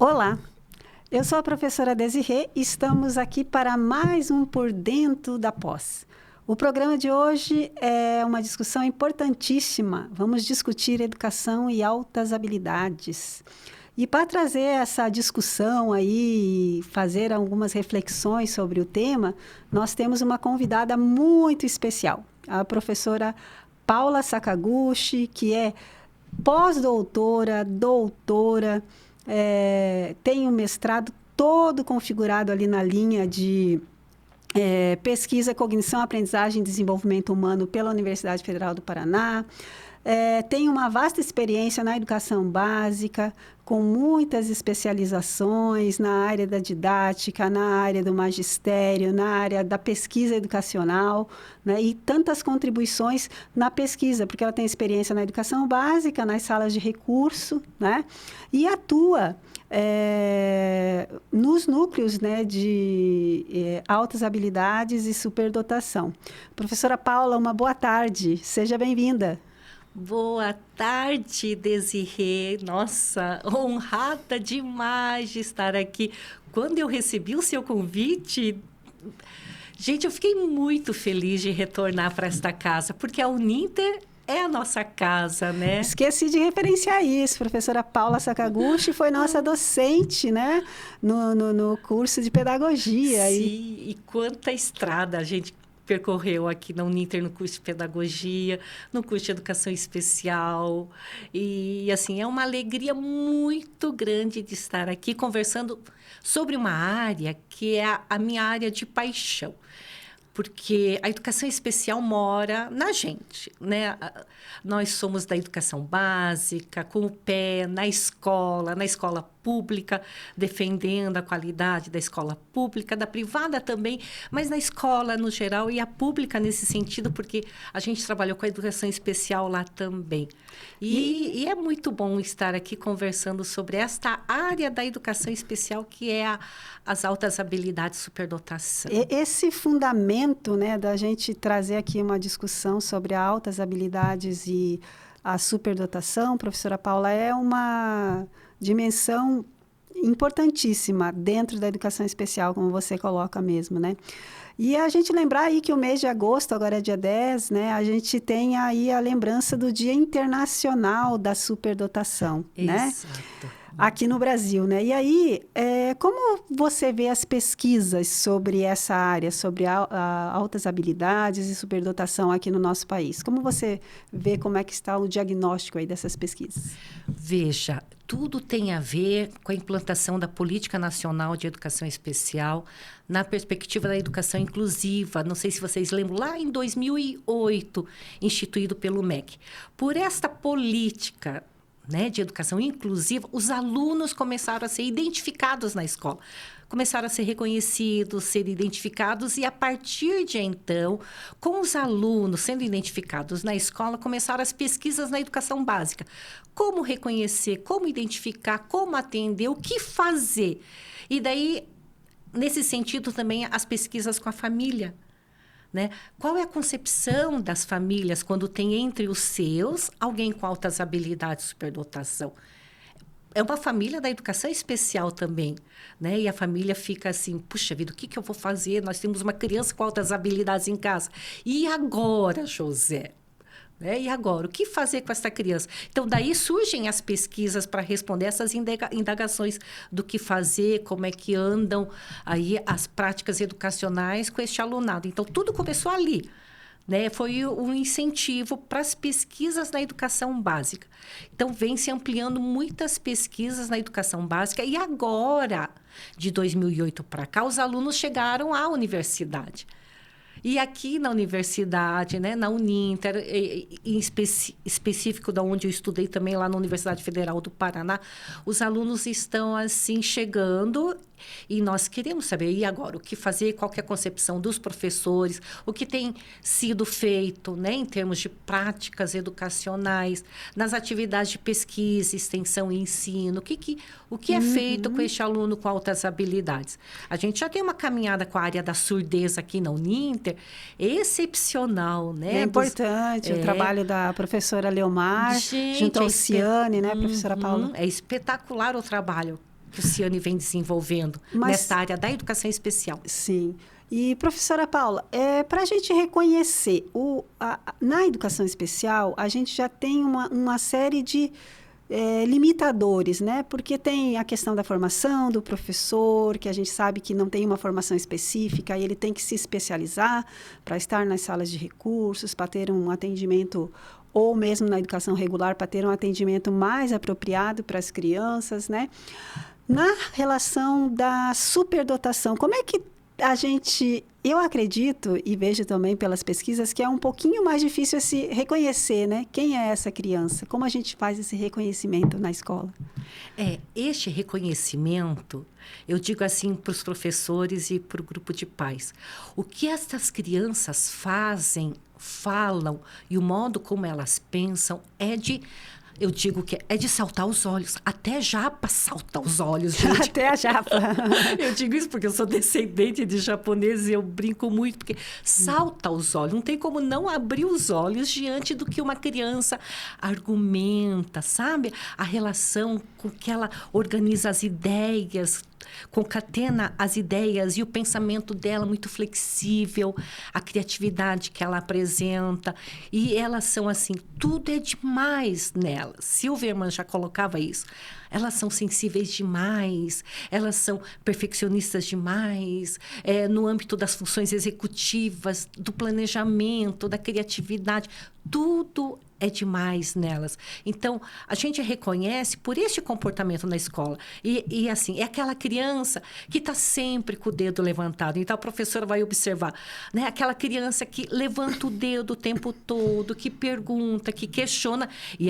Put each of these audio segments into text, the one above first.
Olá, eu sou a professora Desirê e estamos aqui para mais um Por Dentro da Pós. O programa de hoje é uma discussão importantíssima. Vamos discutir educação e altas habilidades. E para trazer essa discussão aí, fazer algumas reflexões sobre o tema, nós temos uma convidada muito especial, a professora Paula Sakaguchi, que é pós-doutora, doutora, tem um mestrado todo configurado ali na linha de pesquisa, cognição, aprendizagem e desenvolvimento humano pela Universidade Federal do Paraná. Tem uma vasta experiência na educação básica, com muitas especializações na área da didática, na área do magistério, na área da pesquisa educacional, né? E tantas contribuições na pesquisa, porque ela tem experiência na educação básica, nas salas de recurso, né? E atua nos núcleos, né, de altas habilidades e superdotação. Professora Paula, uma boa tarde, seja bem-vinda. Boa tarde, Desirê. Nossa, honrada demais de estar aqui. Quando eu recebi o seu convite, gente, eu fiquei muito feliz de retornar para esta casa, porque a Uninter é a nossa casa, né? Esqueci de referenciar isso. Professora Paula Sakaguchi foi nossa docente, né, no curso de pedagogia. Sim, e quanta estrada a gente percorreu aqui na Uninter no curso de pedagogia, no curso de educação especial. E, assim, é uma alegria muito grande de estar aqui conversando sobre uma área que é a minha área de paixão. Porque a educação especial mora na gente, né? Nós somos da educação básica, com o pé na escola pública, defendendo a qualidade da escola pública, da privada também, mas na escola no geral e a pública nesse sentido, porque a gente trabalhou com a educação especial lá também. E é muito bom estar aqui conversando sobre esta área da educação especial, que é as altas habilidades superdotação. Esse fundamento, né, da gente trazer aqui uma discussão sobre altas habilidades e a superdotação, professora Paula, é uma dimensão importantíssima dentro da educação especial, como você coloca mesmo, né? E a gente lembrar aí que o mês de agosto, agora é dia 10, né? A gente tem aí a lembrança do Dia Internacional da Superdotação, né? Exato. Aqui no Brasil, né? E aí, como você vê as pesquisas sobre essa área, sobre altas habilidades e superdotação aqui no nosso país? Como você vê como é que está o diagnóstico aí dessas pesquisas? Veja, tudo tem a ver com a implantação da Política Nacional de Educação Especial na perspectiva da educação inclusiva. Não sei se vocês lembram, lá em 2008, instituído pelo MEC. Por esta política, né, de educação inclusiva, os alunos começaram a ser identificados na escola. Começaram a ser reconhecidos, ser identificados, e a partir de então, com os alunos sendo identificados na escola, começaram as pesquisas na educação básica. Como reconhecer, como identificar, como atender, o que fazer. E daí, nesse sentido também, as pesquisas com a família. Né? Qual é a concepção das famílias quando tem entre os seus alguém com altas habilidades de superdotação? É uma família da educação especial também, né? E a família fica assim, puxa vida, o que eu vou fazer? Nós temos uma criança com altas habilidades em casa. E agora, José? E agora, o que fazer com essa criança? Então, daí surgem as pesquisas para responder essas indagações do que fazer, como é que andam aí as práticas educacionais com este alunado. Então, tudo começou ali, né? Foi um incentivo para as pesquisas na educação básica. Então, vem se ampliando muitas pesquisas na educação básica, e agora, de 2008 para cá, os alunos chegaram à universidade. E aqui na universidade, né, na Uninter, em específico da onde eu estudei também, lá na Universidade Federal do Paraná, os alunos estão, assim, chegando, e nós queremos saber, e agora, o que fazer, qual que é a concepção dos professores, o que tem sido feito, né, em termos de práticas educacionais, nas atividades de pesquisa, extensão e ensino, o que é feito com este aluno com altas habilidades. A gente já tem uma caminhada com a área da surdez aqui na Uninter, excepcional, né? É importante o trabalho da professora Leomar, junto ao Ciane, né, professora Paula? É espetacular o trabalho que o Ciane vem desenvolvendo nessa área da educação especial. Sim. E, professora Paula, para a gente reconhecer, na educação especial, a gente já tem uma série de limitadores, né? Porque tem a questão da formação do professor, que a gente sabe que não tem uma formação específica, e ele tem que se especializar para estar nas salas de recursos, para ter um atendimento, ou mesmo na educação regular, para ter um atendimento mais apropriado para as crianças, né? Na relação da superdotação, como é que eu acredito e vejo também pelas pesquisas que é um pouquinho mais difícil se reconhecer, né? Quem é essa criança? Como a gente faz esse reconhecimento na escola? Este reconhecimento, eu digo assim para os professores e para o grupo de pais. O que essas crianças fazem, falam e o modo como elas pensam eu digo que é de saltar os olhos. Até japa salta os olhos, gente. Até a japa. Eu digo isso porque eu sou descendente de japoneses e eu brinco muito, porque salta os olhos. Não tem como não abrir os olhos diante do que uma criança argumenta, sabe? A relação com que ela organiza as ideias, concatena as ideias e o pensamento dela muito flexível, a criatividade que ela apresenta. E elas são assim, tudo é demais nelas. Silverman já colocava isso. Elas são sensíveis demais, elas são perfeccionistas demais, no âmbito das funções executivas, do planejamento, da criatividade, tudo é demais nelas. Então, a gente reconhece por este comportamento na escola. E assim, é aquela criança que está sempre com o dedo levantado. Então, a professora vai observar, né? Aquela criança que levanta o dedo o tempo todo, que pergunta, que questiona. E,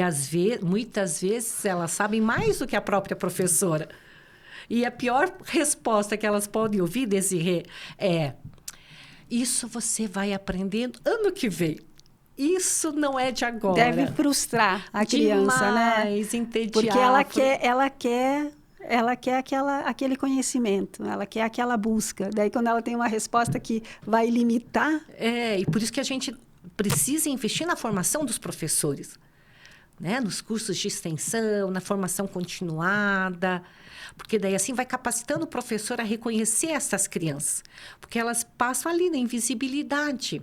muitas vezes, elas sabem mais do que a própria professora. E a pior resposta que elas podem ouvir, Desirê, isso você vai aprendendo ano que vem. Isso não é de agora. Deve frustrar a criança, né? Entediar. Porque ela quer aquele conhecimento, ela quer aquela busca. Daí, quando ela tem uma resposta que vai limitar... E por isso que a gente precisa investir na formação dos professores, né? Nos cursos de extensão, na formação continuada, porque daí assim vai capacitando o professor a reconhecer essas crianças, porque elas passam ali na invisibilidade.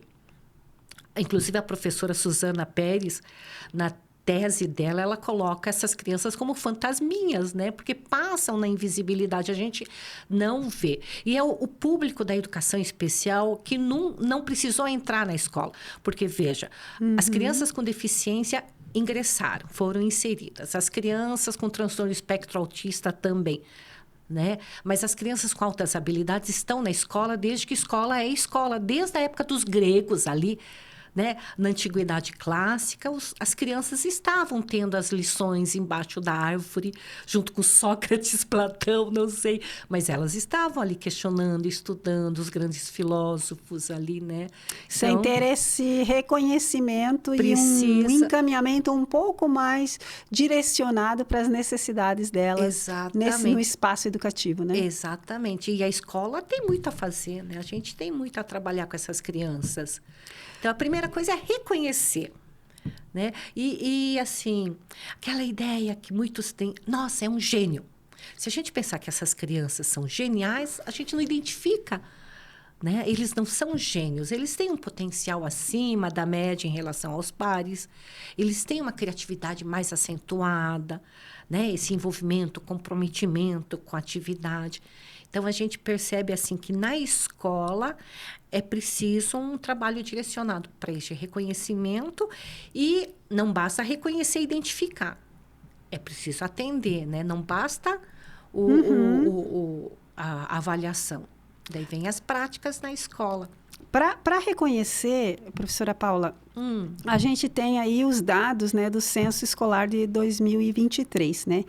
Inclusive, a professora Suzana Pérez, na tese dela, ela coloca essas crianças como fantasminhas, né? Porque passam na invisibilidade, a gente não vê. E é o público da educação especial que não precisou entrar na escola. Porque, veja, as crianças com deficiência ingressaram, foram inseridas. As crianças com transtorno espectro autista também. Né? Mas as crianças com altas habilidades estão na escola desde que escola é escola. Desde a época dos gregos ali, né? Na antiguidade clássica, as crianças estavam tendo as lições embaixo da árvore, junto com Sócrates, Platão, não sei. Mas elas estavam ali questionando, estudando os grandes filósofos ali, né? Sem ter esse reconhecimento e um encaminhamento um pouco mais direcionado para as necessidades delas no espaço educativo, né? Exatamente. E a escola tem muito a fazer, né? A gente tem muito a trabalhar com essas crianças. Então, a primeira coisa é reconhecer, né? E assim, aquela ideia que muitos têm, nossa, é um gênio. Se a gente pensar que essas crianças são geniais, a gente não identifica, né? Eles não são gênios, eles têm um potencial acima da média em relação aos pares, eles têm uma criatividade mais acentuada, né? Esse envolvimento, comprometimento com a atividade. Então, a gente percebe assim que na escola é preciso um trabalho direcionado para este reconhecimento e não basta reconhecer e identificar. É preciso atender, né? Não basta a avaliação. Daí vem as práticas na escola. Para reconhecer, professora Paula, a gente tem aí os dados, né, do Censo Escolar de 2023, né?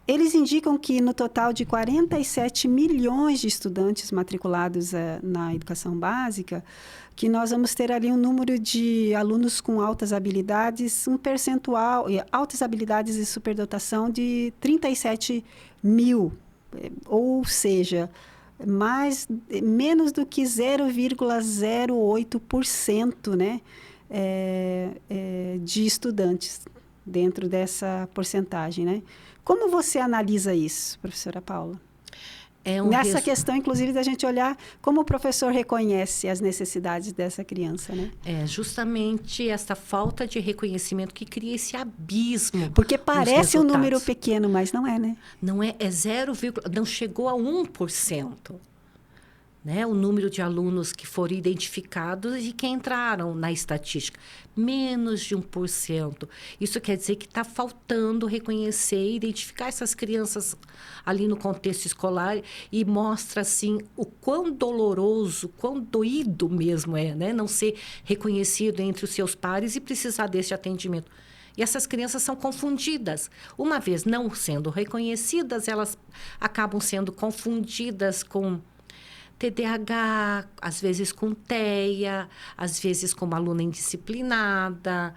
Eles indicam que no total de 47 milhões de estudantes matriculados na educação básica, que nós vamos ter ali um número de alunos com altas habilidades, um percentual, altas habilidades e superdotação de 37 mil, ou seja, menos do que 0,08%, né, de estudantes. dentro dessa porcentagem, né? Como você analisa isso, professora Paula? Nessa questão, inclusive, da gente olhar como o professor reconhece as necessidades dessa criança, né? É justamente essa falta de reconhecimento que cria esse abismo. Porque parece um número pequeno, mas não é, né? Não é, é 0, não chegou a 1%. Né, o número de alunos que foram identificados e que entraram na estatística. Menos de 1%. Isso quer dizer que está faltando reconhecer e identificar essas crianças ali no contexto escolar e mostra, assim, o quão doloroso, quão doído mesmo é, né? Não ser reconhecido entre os seus pares e precisar desse atendimento. E essas crianças são confundidas. Uma vez não sendo reconhecidas, elas acabam sendo confundidas com TDAH, às vezes com TEA, às vezes com uma aluna indisciplinada,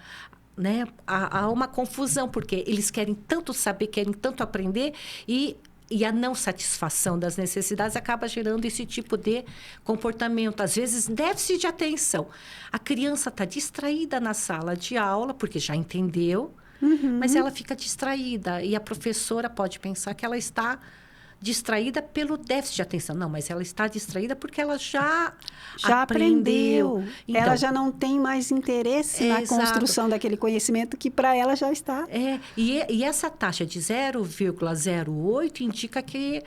né? Há uma confusão, porque eles querem tanto saber, querem tanto aprender e a não satisfação das necessidades acaba gerando esse tipo de comportamento. Às vezes, déficit de atenção. A criança está distraída na sala de aula, porque já entendeu, mas ela fica distraída. E a professora pode pensar que ela está distraída pelo déficit de atenção. Não, mas ela está distraída porque ela já aprendeu. Então, ela já não tem mais interesse na construção daquele conhecimento que para ela já está. E essa taxa de 0,08 indica que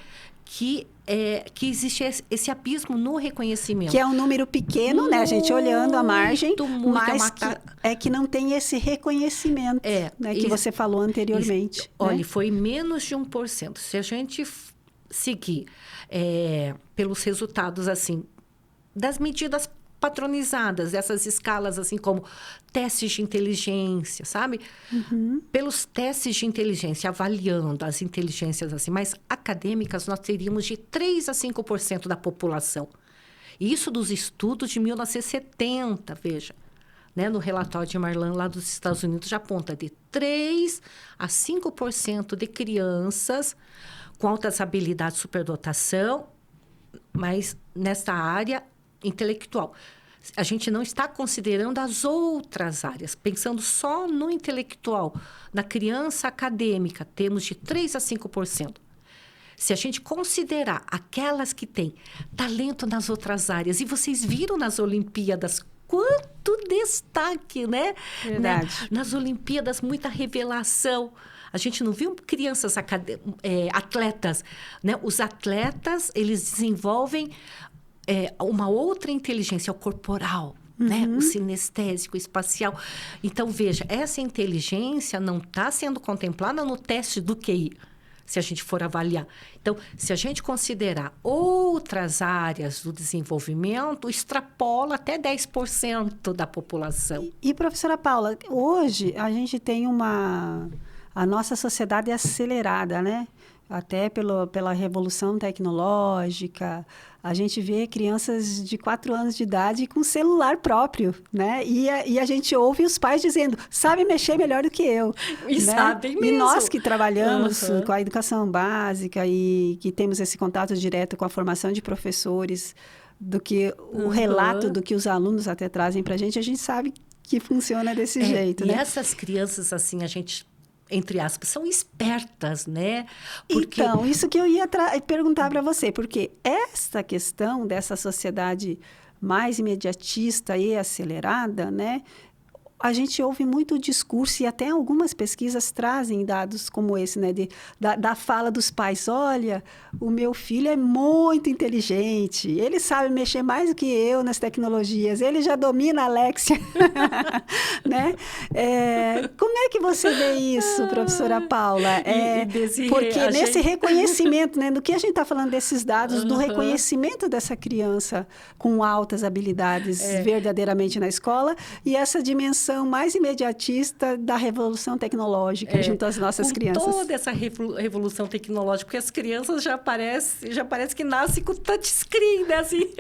existe esse abismo no reconhecimento. Que é um número pequeno, muito, né? A gente olhando a margem, mas que não tem esse reconhecimento, né? Que você falou anteriormente. Olha, né? Foi menos de 1%. Se a gente seguir pelos resultados, assim, das medidas patronizadas, dessas escalas, assim, como testes de inteligência, sabe? Pelos testes de inteligência, avaliando as inteligências, assim, mais acadêmicas, nós teríamos de 3% a 5% da população. Isso dos estudos de 1970, veja. Né? No relatório de Marlan, lá dos Estados Unidos, já aponta de 3% a 5% de crianças com altas habilidades de superdotação, mas nessa área intelectual. A gente não está considerando as outras áreas, pensando só no intelectual. Na criança acadêmica, temos de 3% a 5%. Se a gente considerar aquelas que têm talento nas outras áreas, e vocês viram nas Olimpíadas quanto destaque, né? Verdade. Nas Olimpíadas, muita revelação. A gente não viu crianças atletas, né? Os atletas, eles desenvolvem uma outra inteligência, o corporal, né? O sinestésico, espacial. Então, veja, essa inteligência não está sendo contemplada no teste do QI, se a gente for avaliar. Então, se a gente considerar outras áreas do desenvolvimento, extrapola até 10% da população. E, professora Paula, hoje a gente tem a nossa sociedade é acelerada, né? Até pela revolução tecnológica. A gente vê crianças de 4 anos de idade com celular próprio, né? E a gente ouve os pais dizendo, sabe mexer melhor do que eu. E né? sabem mesmo. E nós que trabalhamos com a educação básica e que temos esse contato direto com a formação de professores, do que o relato do que os alunos até trazem para a gente sabe que funciona desse jeito, e né? E essas crianças, assim, a gente, entre aspas, são espertas, né? Porque... Então, isso que eu ia perguntar para você, porque esta questão dessa sociedade mais imediatista e acelerada, né? A gente ouve muito discurso e até algumas pesquisas trazem dados como esse, né? Da fala dos pais. Olha, o meu filho é muito inteligente, ele sabe mexer mais do que eu nas tecnologias, ele já domina a Alexia. né? Como é que você vê isso, professora Paula? Porque nesse reconhecimento, né? Do que a gente está falando desses dados, do reconhecimento dessa criança com altas habilidades verdadeiramente na escola e essa dimensão mais imediatista da revolução tecnológica junto às nossas crianças. Toda essa revolução tecnológica, porque as crianças já parece que nascem com touchscreen, né? Assim,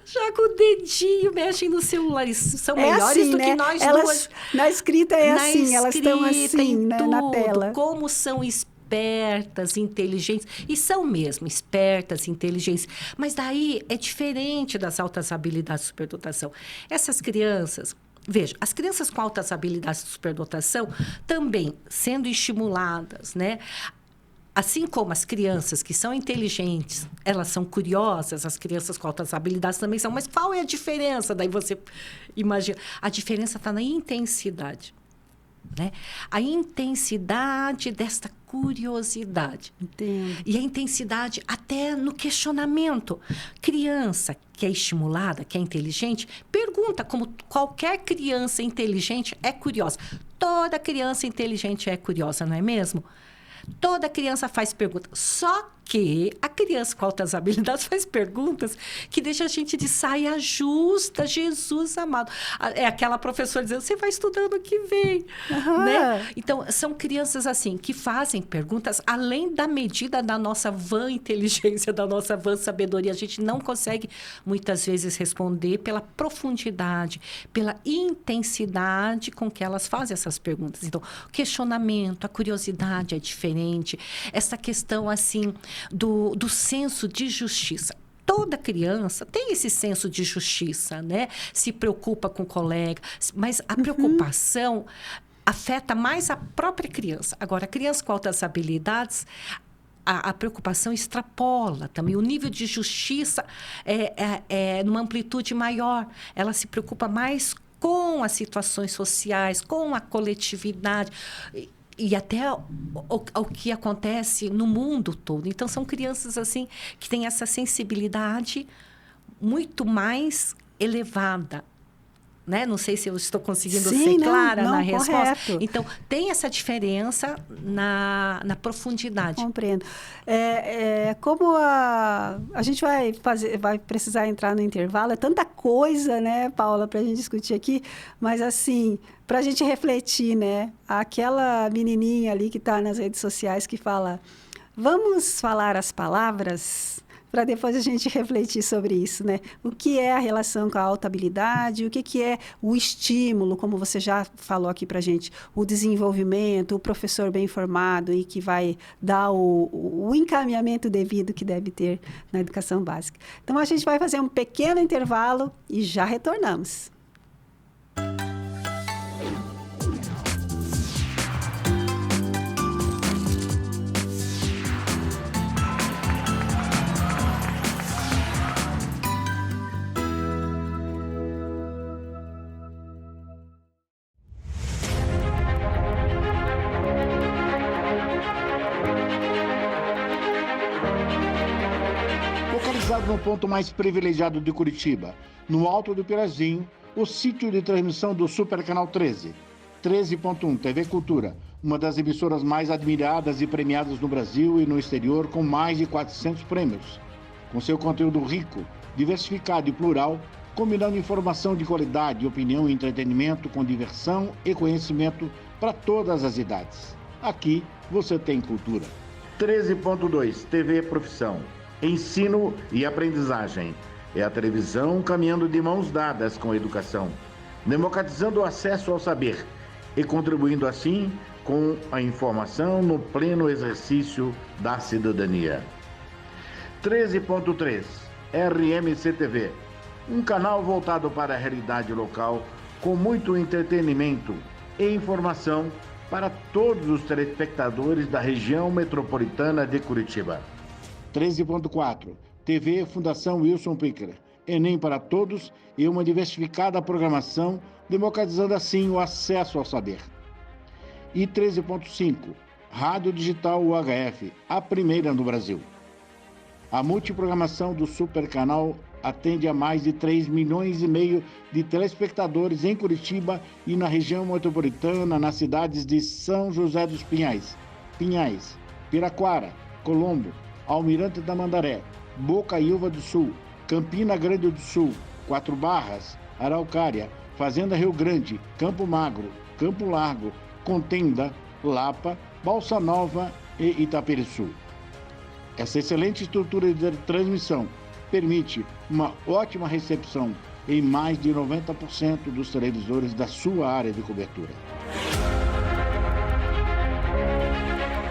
já com o dedinho, mexem no celular. Isso são melhores assim, do né? que nós elas, duas. Na escrita assim, elas estão assim, né? Na tela. Como são espertas, inteligentes, e são mesmo espertas, inteligentes, mas daí é diferente das altas habilidades de superdotação. Essas crianças, Veja, as crianças com altas habilidades de superdotação também sendo estimuladas, né? Assim como as crianças que são inteligentes, elas são curiosas, as crianças com altas habilidades também são. Mas qual é a diferença? Daí você imagina. A diferença está na intensidade, né? A intensidade desta curiosidade. Entendo. E a intensidade até no questionamento. Criança que é estimulada, que é inteligente, pergunta, como qualquer criança inteligente é curiosa. Toda criança inteligente é curiosa, não é mesmo? Toda criança faz perguntas. Só que a criança com altas habilidades faz perguntas que deixa a gente de saia justa, Jesus amado. É aquela professora dizendo, você vai estudando que vem. Né? Então, são crianças assim, que fazem perguntas além da medida da nossa vã inteligência, da nossa vã sabedoria. A gente não consegue, muitas vezes, responder pela profundidade, pela intensidade com que elas fazem essas perguntas. Então, o questionamento, a curiosidade é diferente. Essa questão, assim, do senso de justiça. Toda criança tem esse senso de justiça, né? Se preocupa com o colega, mas a preocupação afeta mais a própria criança. Agora, a criança com altas habilidades, a preocupação extrapola também. O nível de justiça é numa amplitude maior. Ela se preocupa mais com as situações sociais, com a coletividade. E até o que acontece no mundo todo. Então, são crianças assim que têm essa sensibilidade muito mais elevada. Né? Não sei se eu estou conseguindo ser clara na resposta. Correto. Então, tem essa diferença na profundidade. Compreendo. Como a gente vai precisar entrar no intervalo, é tanta coisa, né, Paula, para a gente discutir aqui, mas assim, para a gente refletir, né? Aquela menininha ali que está nas redes sociais que fala, vamos falar as palavras, para depois a gente refletir sobre isso, né? O que é a relação com a alta habilidade, o que é o estímulo, como você já falou aqui para a gente, o desenvolvimento, o professor bem formado e que vai dar o encaminhamento devido que deve ter na educação básica. Então, a gente vai fazer um pequeno intervalo e já retornamos. No ponto mais privilegiado de Curitiba, no Alto do Pirazinho, o sítio de transmissão do Super Canal 13, 13.1 TV Cultura, uma das emissoras mais admiradas e premiadas no Brasil e no exterior, com mais de 400 prêmios. Com seu conteúdo rico, diversificado e plural, combinando informação de qualidade, opinião e entretenimento com diversão e conhecimento para todas as idades. Aqui você tem cultura. 13.2 TV Profissão. Ensino e aprendizagem. É a televisão caminhando de mãos dadas com a educação, democratizando o acesso ao saber e contribuindo assim com a informação no pleno exercício da cidadania. 13.3 RMC-TV, um canal voltado para a realidade local com muito entretenimento e informação para todos os telespectadores da região metropolitana de Curitiba. 13.4 TV Fundação Wilson Picker, Enem para todos e uma diversificada programação, democratizando assim o acesso ao saber. E 13.5 Rádio Digital UHF, a primeira no Brasil. A multiprogramação do Super Canal atende a mais de 3,5 milhões de telespectadores em Curitiba e na região metropolitana, nas cidades de São José dos Pinhais, Piraquara, Colombo, Almirante Tamandaré, Bocaiúva do Sul, Campina Grande do Sul, Quatro Barras, Araucária, Fazenda Rio Grande, Campo Magro, Campo Largo, Contenda, Lapa, Balsa Nova e Itaperiçu. Essa excelente estrutura de transmissão permite uma ótima recepção em mais de 90% dos televisores da sua área de cobertura.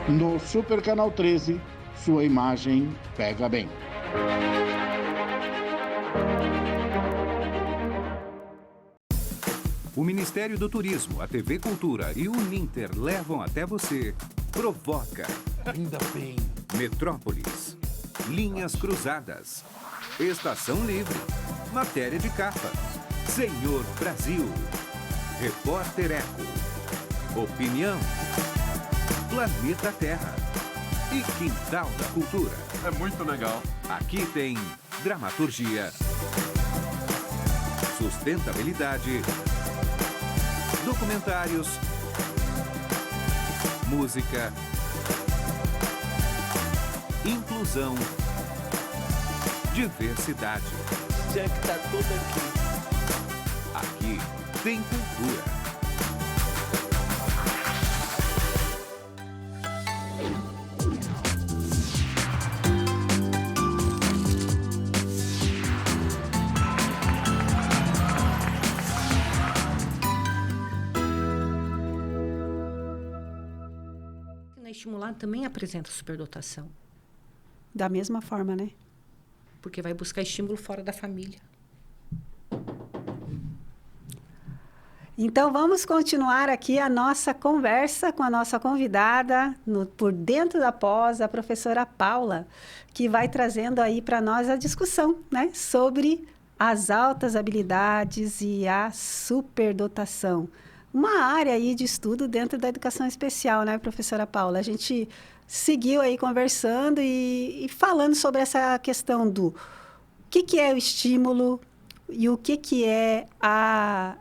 No Super Canal 13, sua imagem pega bem. O Ministério do Turismo, a TV Cultura e o Uninter levam até você Provoca. Ainda bem. Metrópolis. Linhas Cruzadas. Estação Livre. Matéria de capa. Senhor Brasil. Repórter Eco. Opinião. Planeta Terra. E Quintal da Cultura. É muito legal. Aqui tem dramaturgia, sustentabilidade, documentários, música, inclusão, diversidade. Já que tá tudo aqui. Aqui tem cultura. Na Estimular também apresenta superdotação, Da mesma forma, né? porque vai buscar estímulo fora da família. Então, vamos continuar aqui a nossa conversa com a nossa convidada, por dentro da pós, a professora Paula, que vai trazendo aí para nós a discussão, né, sobre as altas habilidades e a superdotação. Uma área aí de estudo dentro da educação especial, né, professora Paula? A gente seguiu aí conversando e falando sobre essa questão do que é o estímulo e o que é a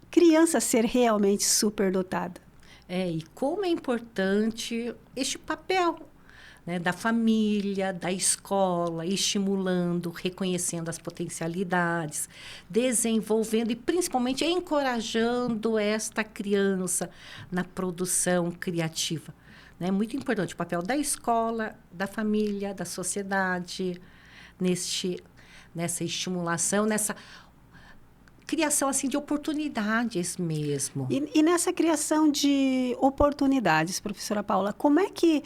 criança ser realmente superdotada. E como é importante este papel, né, da família, da escola, estimulando, reconhecendo as potencialidades, desenvolvendo e principalmente encorajando esta criança na produção criativa. É muito importante o papel da escola, da família, da sociedade, nessa estimulação, nessa criação assim de oportunidades mesmo. E nessa criação de oportunidades, professora Paula, como é que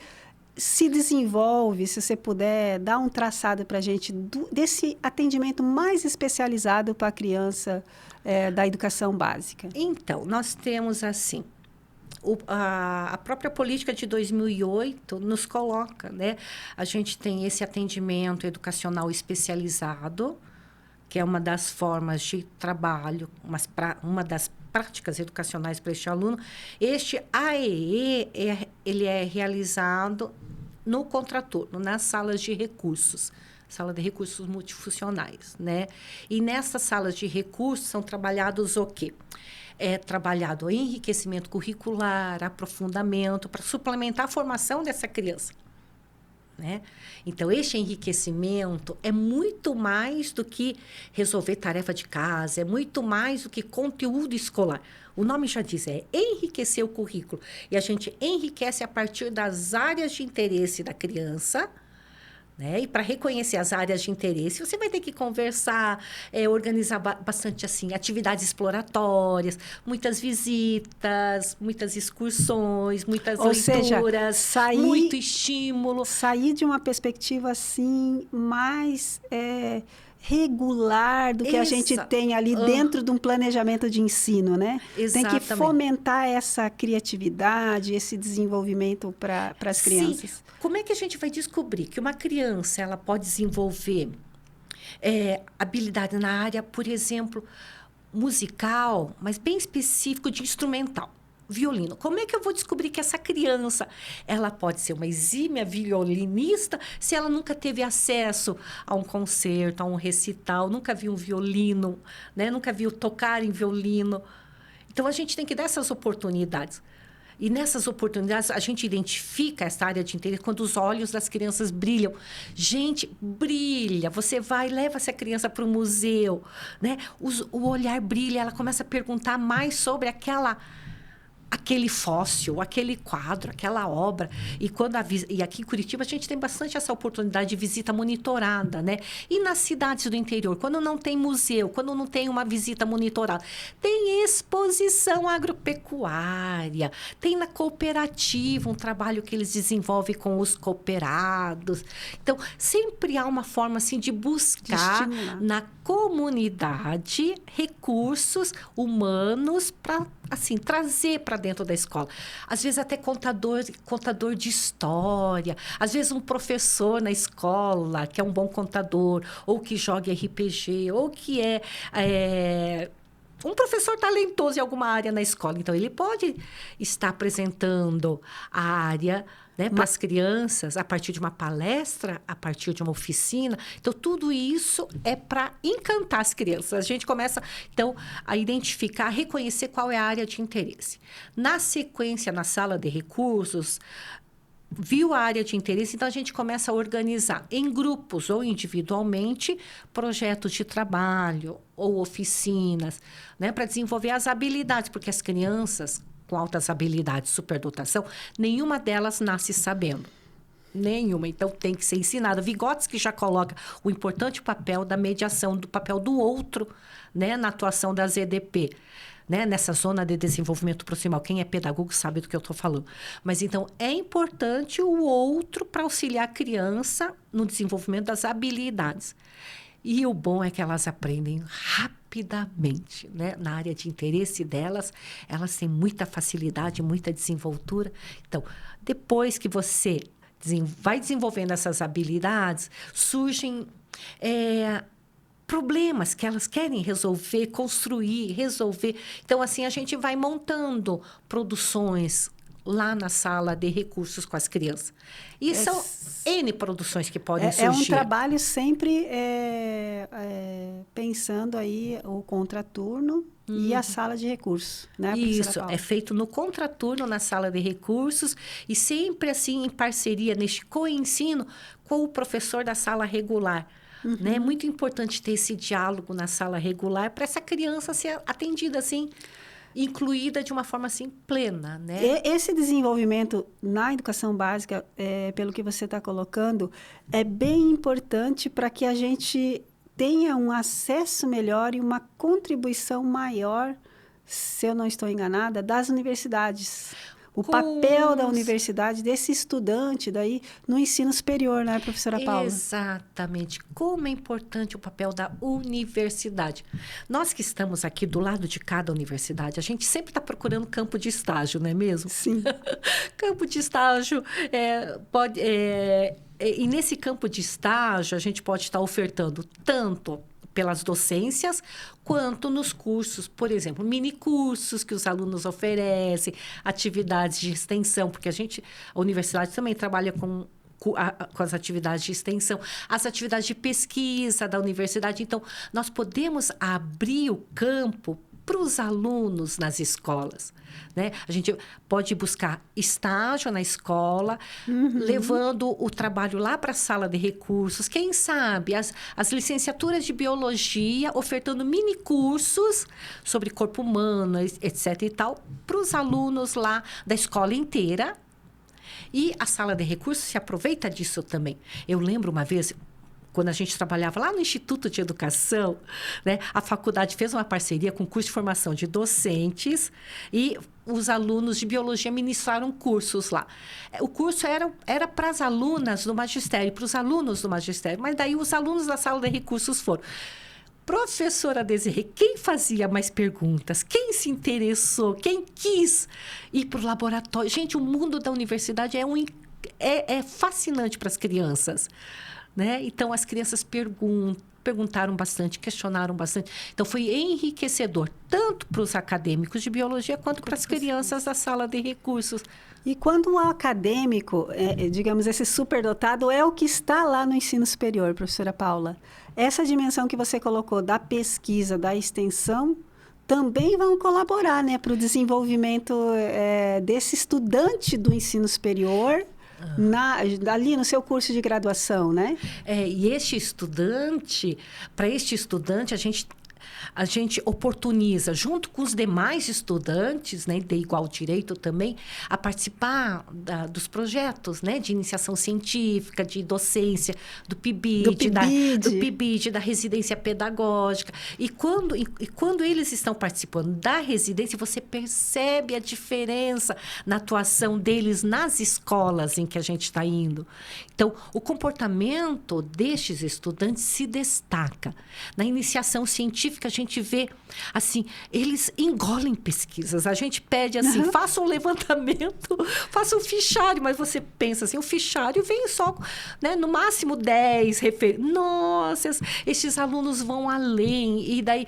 se desenvolve, se você puder dar um traçado para a gente desse atendimento mais especializado para a criança da educação básica? Então, nós temos assim, a própria política de 2008 nos coloca, né? A gente tem esse atendimento educacional especializado, que é uma das formas de trabalho, uma das práticas educacionais para este aluno. Este AEE, ele é realizado no contraturno, nas salas de recursos, sala de recursos multifuncionais, né? E nessas salas de recursos são trabalhados o quê? É trabalhado o enriquecimento curricular, aprofundamento, para suplementar a formação dessa criança, né? Então, este enriquecimento é muito mais do que resolver tarefa de casa, é muito mais do que conteúdo escolar. O nome já diz, é enriquecer o currículo. E a gente enriquece a partir das áreas de interesse da criança, né? E para reconhecer as áreas de interesse, você vai ter que conversar, organizar bastante assim, atividades exploratórias, muitas visitas, muitas excursões, muitas leituras, muito estímulo. Sair de uma perspectiva assim mais regular do que a gente tem ali dentro de um planejamento de ensino, né? Exatamente. Tem que fomentar essa criatividade, esse desenvolvimento para as crianças. Sim. Como é que a gente vai descobrir que uma criança ela pode desenvolver habilidade na área, por exemplo, musical, mas bem específico de instrumental? Violino. Como é que eu vou descobrir que essa criança ela pode ser uma exímia violinista se ela nunca teve acesso a um concerto, a um recital, nunca viu um violino, né? Nunca viu tocar em violino? Então, a gente tem que dar essas oportunidades. E nessas oportunidades, a gente identifica essa área de interesse quando os olhos das crianças brilham. Gente, brilha. Você vai, leva essa criança para o museu, né? O olhar brilha, ela começa a perguntar mais sobre aquele fóssil, aquele quadro, aquela obra. E aqui em Curitiba a gente tem bastante essa oportunidade de visita monitorada, né? E nas cidades do interior, quando não tem museu, quando não tem uma visita monitorada, tem exposição agropecuária, tem na cooperativa um trabalho que eles desenvolvem com os cooperados. Então, sempre há uma forma assim de buscar na comunidade recursos humanos para assim trazer para dentro da escola. Às vezes até contador de história, às vezes um professor na escola que é um bom contador, ou que joga RPG, ou que é um professor talentoso em alguma área na escola. Então, ele pode estar apresentando a área, né, para as crianças, a partir de uma palestra, a partir de uma oficina. Então, tudo isso é para encantar as crianças. A gente começa, então, a identificar, a reconhecer qual é a área de interesse. Na sequência, na sala de recursos, viu a área de interesse, então a gente começa a organizar em grupos ou individualmente projetos de trabalho ou oficinas, né, para desenvolver as habilidades, porque as crianças com altas habilidades, superdotação, nenhuma delas nasce sabendo. Nenhuma. Então, tem que ser ensinada. Vygotsky já coloca o importante papel da mediação, do papel do outro, né, na atuação da ZDP. Né, nessa zona de desenvolvimento proximal. Quem é pedagogo sabe do que eu estou falando. Mas, então, é importante o outro para auxiliar a criança no desenvolvimento das habilidades. E o bom é que elas aprendem rapidamente, né? Na área de interesse delas, elas têm muita facilidade, muita desenvoltura. Então, depois que você vai desenvolvendo essas habilidades, surgem problemas que elas querem resolver, construir, resolver. Então, assim, a gente vai montando produções lá na sala de recursos com as crianças. E são N produções que podem surgir. É um trabalho sempre pensando aí o contraturno e a sala de recursos, né, Isso, é feito no contraturno, na sala de recursos, e sempre assim em parceria, neste co-ensino, com o professor da sala regular. Né? É muito importante ter esse diálogo na sala regular para essa criança ser atendida assim, incluída de uma forma assim plena, né? Esse desenvolvimento na educação básica, pelo que você está colocando, é bem importante para que a gente tenha um acesso melhor e uma contribuição maior, se eu não estou enganada, das universidades. O papel da universidade, desse estudante daí no ensino superior, né, professora Paula? Exatamente. Como é importante o papel da universidade. Nós que estamos aqui do lado de cada universidade, a gente sempre está procurando campo de estágio, não é mesmo? Sim. Campo de estágio e nesse campo de estágio, a gente pode estar ofertando tanto pelas docências, quanto nos cursos, por exemplo, minicursos que os alunos oferecem, atividades de extensão, porque a universidade também trabalha com as atividades de extensão, as atividades de pesquisa da universidade. Então, nós podemos abrir o campo para os alunos nas escolas, né? A gente pode buscar estágio na escola, levando o trabalho lá para a sala de recursos. Quem sabe as licenciaturas de biologia, ofertando minicursos sobre corpo humano, etc. e tal, para os alunos lá da escola inteira. E a sala de recursos se aproveita disso também. Eu lembro uma vez, quando a gente trabalhava lá no Instituto de Educação, né, a faculdade fez uma parceria com o curso de formação de docentes e os alunos de biologia ministraram cursos lá. O curso era para as alunas do magistério, para os alunos do magistério, mas daí os alunos da sala de recursos foram. Professora Desirê, quem fazia mais perguntas? Quem se interessou? Quem quis ir para o laboratório? Gente, o mundo da universidade é fascinante para as crianças. Né? Então, as crianças perguntaram bastante, questionaram bastante. Então, foi enriquecedor, tanto para os acadêmicos de biologia, quanto para as crianças da sala de recursos. E quando o acadêmico, digamos, esse superdotado, é o que está lá no ensino superior, professora Paula, essa dimensão que você colocou da pesquisa, da extensão, também vão colaborar, né, para o desenvolvimento desse estudante do ensino superior, ali no seu curso de graduação, né? E para este estudante, a gente a gente oportuniza, junto com os demais estudantes, né, de igual direito também, a participar dos projetos, né, de iniciação científica, de docência, do PIBID, da residência pedagógica. E quando eles estão participando da residência, você percebe a diferença na atuação deles nas escolas em que a gente está indo. Então, o comportamento destes estudantes se destaca. Na iniciação científica, a gente vê, assim, eles engolem pesquisas. A gente pede assim, faça um levantamento, faça um fichário, mas você pensa assim, o fichário vem só, né, no máximo 10 referências. Nossa, estes alunos vão além. E daí,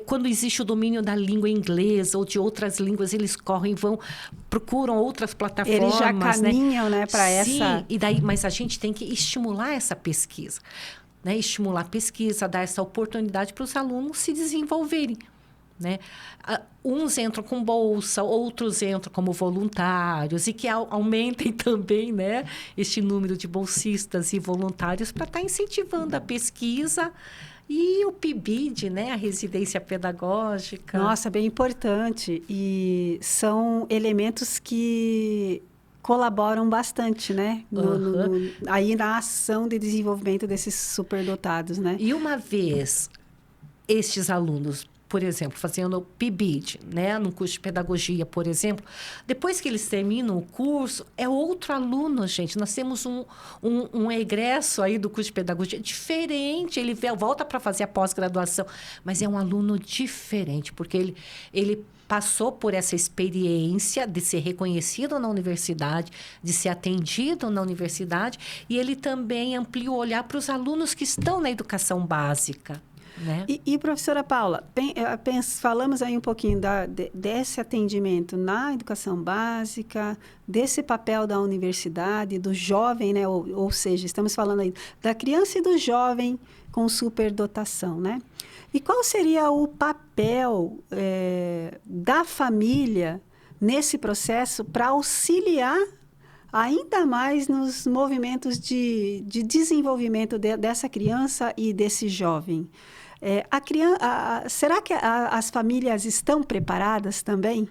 quando existe o domínio da língua inglesa ou de outras línguas, eles correm, procuram outras plataformas. Eles já caminham, né, para essa... Sim, e daí, mas a gente tem que estimular essa pesquisa. Né, estimular a pesquisa, dar essa oportunidade para os alunos se desenvolverem. Né? Uns entram com bolsa, outros entram como voluntários, e que aumentem também, né, este número de bolsistas e voluntários para estar incentivando a pesquisa e o PIBID, né, a residência pedagógica. Nossa, bem importante. E são elementos que colaboram bastante, né? Aí na ação de desenvolvimento desses superdotados, né? E uma vez estes alunos, por exemplo, fazendo o PIBID, né, no curso de pedagogia, por exemplo, depois que eles terminam o curso, é outro aluno, gente. Nós temos um egresso aí do curso de pedagogia diferente. Ele volta para fazer a pós-graduação, mas é um aluno diferente, porque ele passou por essa experiência de ser reconhecido na universidade, de ser atendido na universidade, e ele também amplia o olhar para os alunos que estão na educação básica. Né? E professora Paula, falamos aí um pouquinho desse atendimento na educação básica, desse papel da universidade, do jovem, né? Ou seja, estamos falando aí da criança e do jovem com superdotação, né? E qual seria o papel da família nesse processo para auxiliar ainda mais nos movimentos de desenvolvimento dessa criança e desse jovem? Será que as famílias estão preparadas também?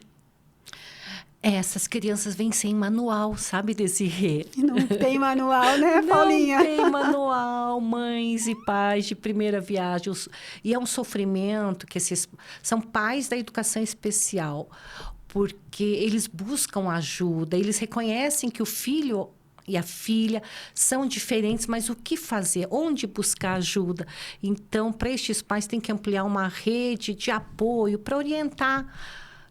Essas crianças vêm sem manual, sabe, Desirê? Não tem manual, né, Paulinha? Não tem manual, mães e pais de primeira viagem. E é um sofrimento que esses são pais da educação especial, porque eles buscam ajuda, eles reconhecem que o filho e a filha são diferentes, mas o que fazer? Onde buscar ajuda? Então, para estes pais, tem que ampliar uma rede de apoio para orientar.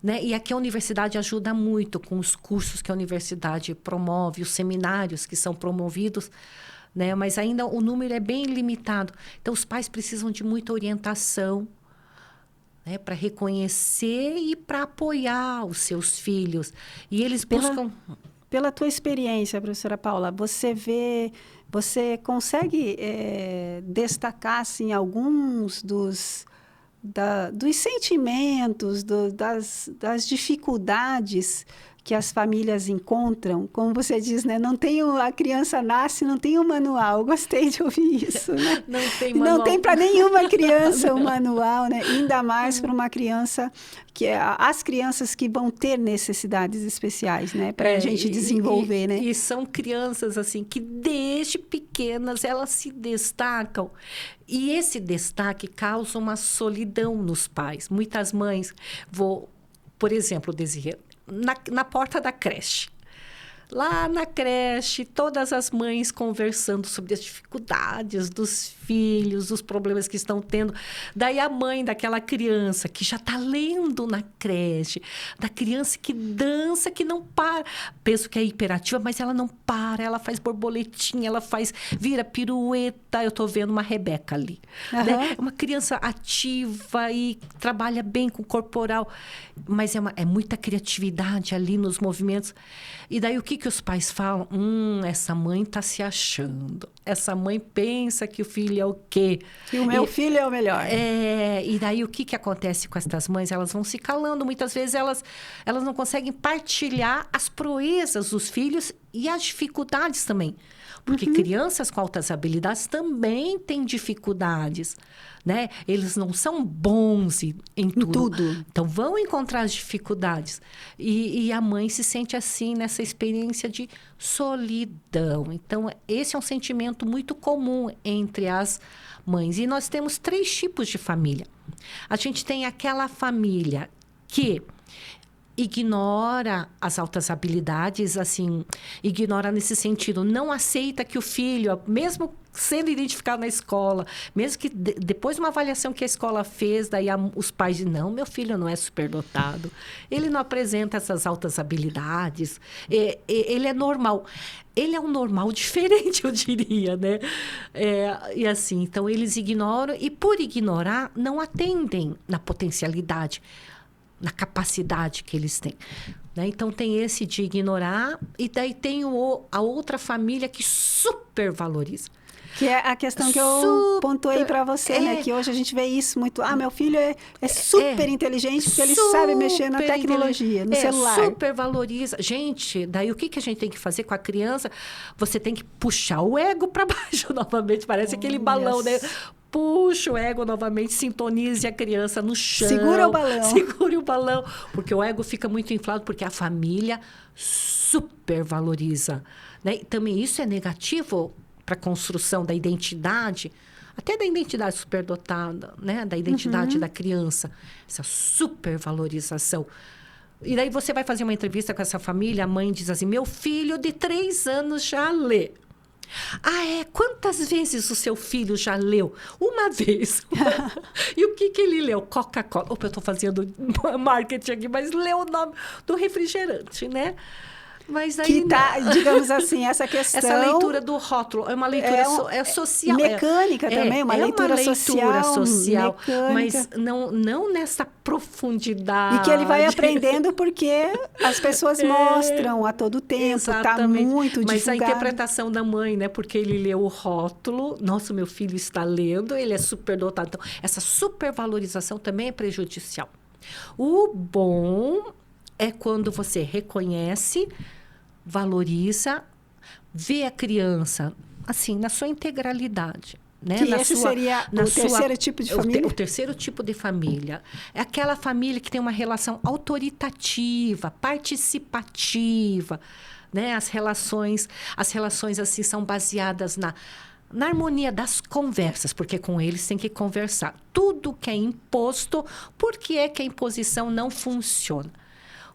Né? E aqui a universidade ajuda muito com os cursos que a universidade promove, os seminários que são promovidos, né? Mas ainda o número é bem limitado. Então, os pais precisam de muita orientação, né? Para reconhecer e para apoiar os seus filhos. E eles buscam... Pela tua experiência, professora Paula, você consegue destacar assim, alguns dos sentimentos, das dificuldades que as famílias encontram? Como você diz, né? A criança nasce, não tem um manual. Gostei de ouvir isso, né? Não tem manual. Não tem para nenhuma criança um manual, né? Ainda mais para uma criança, as crianças que vão ter necessidades especiais, né? Para a gente desenvolver, né? E são crianças, assim, que desde pequenas elas se destacam. E esse destaque causa uma solidão nos pais. Muitas mães, por exemplo, Desirê, na porta da creche. Lá na creche, todas as mães conversando sobre as dificuldades dos filhos, os problemas que estão tendo. Daí a mãe daquela criança que já está lendo na creche, da criança que dança, que não para. Penso que é hiperativa, mas ela não para, ela faz borboletinha, ela vira pirueta. Eu estou vendo uma Rebeca ali. Uhum. Né? É uma criança ativa e trabalha bem com o corporal, mas é muita criatividade ali nos movimentos. E daí o que os pais falam? Essa mãe está se achando. Essa mãe pensa que o filho é o quê? Que o meu filho é o melhor. E daí o que acontece com essas mães? Elas vão se calando. Muitas vezes elas não conseguem partilhar as proezas dos filhos e as dificuldades também. Porque crianças com altas habilidades também têm dificuldades, né? Eles não são bons em tudo. Então, vão encontrar as dificuldades. E a mãe se sente assim, nessa experiência de solidão. Então, esse é um sentimento muito comum entre as mães. E nós temos 3 tipos de família. A gente tem aquela família que ignora as altas habilidades, assim, ignora nesse sentido, não aceita que o filho, mesmo sendo identificado na escola, mesmo que depois de uma avaliação que a escola fez, daí os pais dizem, não, meu filho não é superdotado, ele não apresenta essas altas habilidades, ele é normal. Ele é um normal diferente, eu diria, né? E assim, então eles ignoram e por ignorar, não atendem na potencialidade, na capacidade que eles têm. Né? Então, tem esse de ignorar e daí tem a outra família que supervaloriza. Que é a questão que eu pontuei para você, né? Que hoje a gente vê isso muito. Meu filho é super inteligente porque ele sabe mexer na tecnologia, no celular. Super valoriza. Gente, daí o que a gente tem que fazer com a criança? Você tem que puxar o ego para baixo novamente. Parece aquele balão, né? Puxa o ego novamente, sintonize a criança no chão. Segura o balão. Segure o balão. Porque o ego fica muito inflado, porque a família supervaloriza. Né? E também isso é negativo para a construção da identidade, até da identidade superdotada, né? Da identidade da criança. Essa supervalorização. E daí você vai fazer uma entrevista com essa família, a mãe diz assim, meu filho de 3 anos já lê. Quantas vezes o seu filho já leu? Uma vez. E o que ele leu? Coca-Cola. Opa, eu estou fazendo marketing aqui, mas leu o nome do refrigerante, né? Mas aí, que tá, digamos assim, essa questão... Essa leitura do rótulo é uma leitura social. Mecânica também, uma leitura social. Mas não nessa profundidade. E que ele vai aprendendo porque as pessoas mostram a todo tempo, está muito divulgado. Mas a interpretação da mãe, né? Porque ele leu o rótulo, nossa, meu filho está lendo, ele é superdotado. Então, essa supervalorização também é prejudicial. O bom é quando você reconhece, valoriza, vê a criança, assim, na sua integralidade. Né? Que esse seria o terceiro tipo de família? O terceiro tipo de família. É aquela família que tem uma relação autoritativa, participativa. Né? As relações assim, são baseadas na harmonia das conversas, porque com eles tem que conversar. Tudo que é imposto, por que é que a imposição não funciona?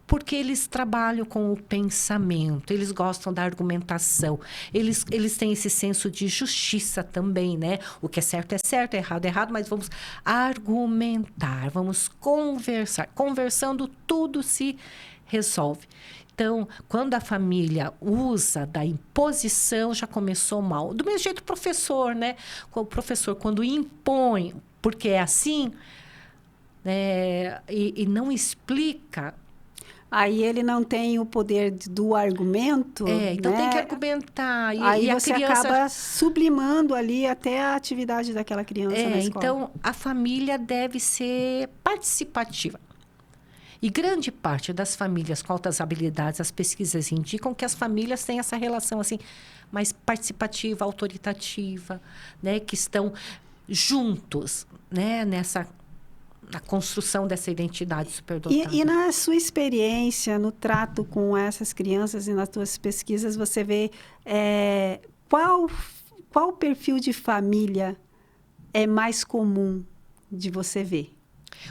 Porque eles trabalham com o pensamento, eles gostam da argumentação, eles têm esse senso de justiça também, né? O que é certo, errado é errado, mas vamos argumentar, vamos conversar. Conversando, tudo se resolve. Então, quando a família usa da imposição, já começou mal. Do mesmo jeito o professor, né? O professor, quando impõe, porque é assim, né? E não explica... Aí ele não tem o poder do argumento. Então né? tem que argumentar. Aí você acaba sublimando ali até a atividade daquela criança na escola. Então, a família deve ser participativa. E grande parte das famílias com altas habilidades, as pesquisas indicam que as famílias têm essa relação assim, mais participativa, autoritativa, né? Que estão juntos, né? Na construção dessa identidade superdotada. E na sua experiência, no trato com essas crianças e nas suas pesquisas, você vê qual perfil de família é mais comum de você ver?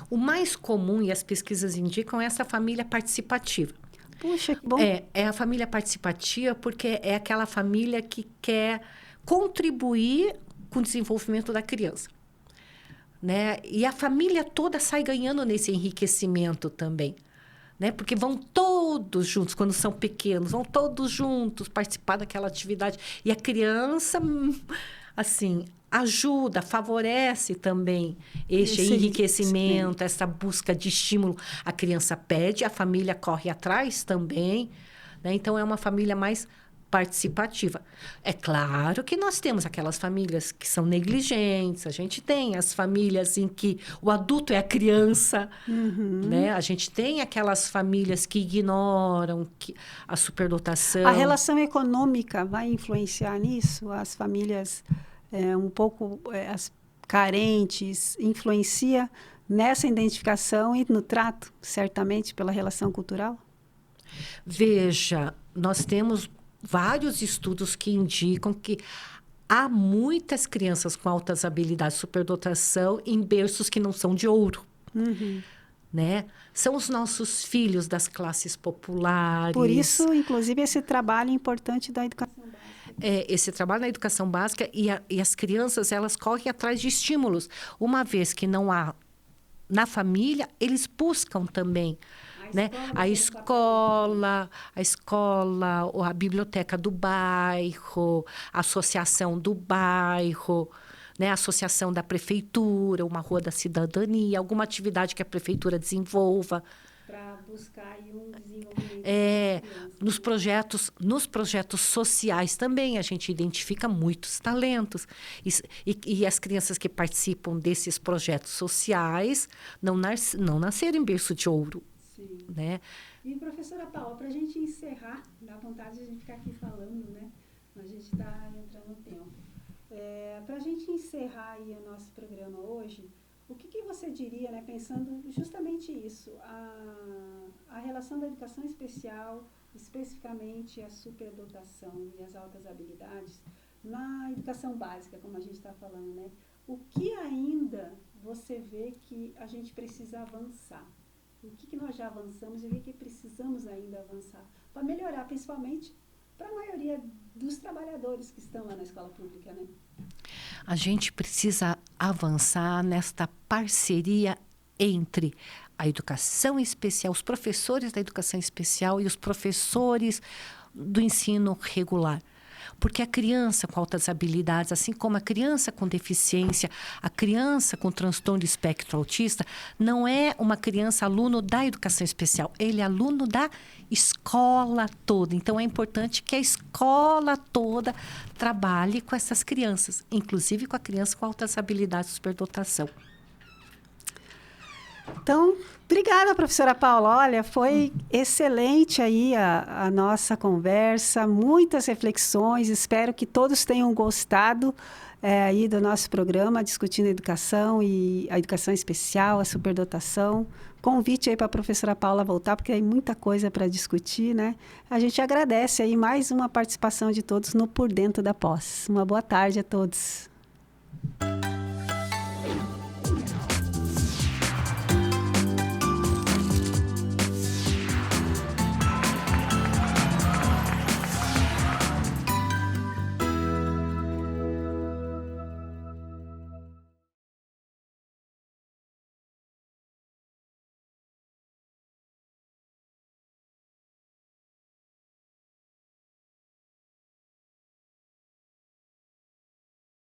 O mais comum, e as pesquisas indicam, é essa família participativa. Puxa, que bom. É a família participativa porque é aquela família que quer contribuir com o desenvolvimento da criança. Né? E a família toda sai ganhando nesse enriquecimento também. Né? Porque vão todos juntos, quando são pequenos, vão todos juntos participar daquela atividade. E a criança, assim, ajuda, favorece também este enriquecimento, essa busca de estímulo. A criança pede, a família corre atrás também. Né? Então, é uma família mais participativa. É claro que nós temos aquelas famílias que são negligentes, a gente tem as famílias em que o adulto é a criança, né? A gente tem aquelas famílias que ignoram a superdotação. A relação econômica vai influenciar nisso? As famílias um pouco as carentes influencia nessa identificação e no trato, certamente, pela relação cultural? Veja, nós temos vários estudos que indicam que há muitas crianças com altas habilidades de superdotação em berços que não são de ouro. Né? São os nossos filhos das classes populares. Por isso, inclusive, esse trabalho importante da educação básica. Esse trabalho na educação básica e as crianças, elas correm atrás de estímulos. Uma vez que não há na família, eles buscam também. Né? A escola, ou a biblioteca do bairro, a associação do bairro, né? A associação da prefeitura, uma rua da cidadania, alguma atividade que a prefeitura desenvolva. Para buscar um desenvolvimento. Nos projetos sociais também a gente identifica muitos talentos. E as crianças que participam desses projetos sociais não nasceram em berço de ouro. Sim. Né? E, professora Paula, para a gente encerrar, dá vontade de a gente ficar aqui falando, né? A gente está entrando no tempo. Para a gente encerrar aí o nosso programa hoje, o que você diria, né, pensando justamente isso, a relação da educação especial, especificamente a superdotação e as altas habilidades, na educação básica, como a gente está falando, né? O que ainda você vê que a gente precisa avançar? O que nós já avançamos e o que precisamos ainda avançar para melhorar, principalmente para a maioria dos trabalhadores que estão lá na escola pública, né? A gente precisa avançar nesta parceria entre a educação especial, os professores da educação especial e os professores do ensino regular. Porque a criança com altas habilidades, assim como a criança com deficiência, a criança com transtorno de espectro autista, não é uma criança aluno da educação especial, ele é aluno da escola toda. Então, é importante que a escola toda trabalhe com essas crianças, inclusive com a criança com altas habilidades de superdotação. Então, obrigada, professora Paula. Olha, foi excelente aí a nossa conversa, muitas reflexões. Espero que todos tenham gostado aí do nosso programa, discutindo educação e a educação especial, a superdotação. Convite aí para a professora Paula voltar, porque tem muita coisa para discutir, né? A gente agradece aí mais uma participação de todos no Por Dentro da Pós. Uma boa tarde a todos.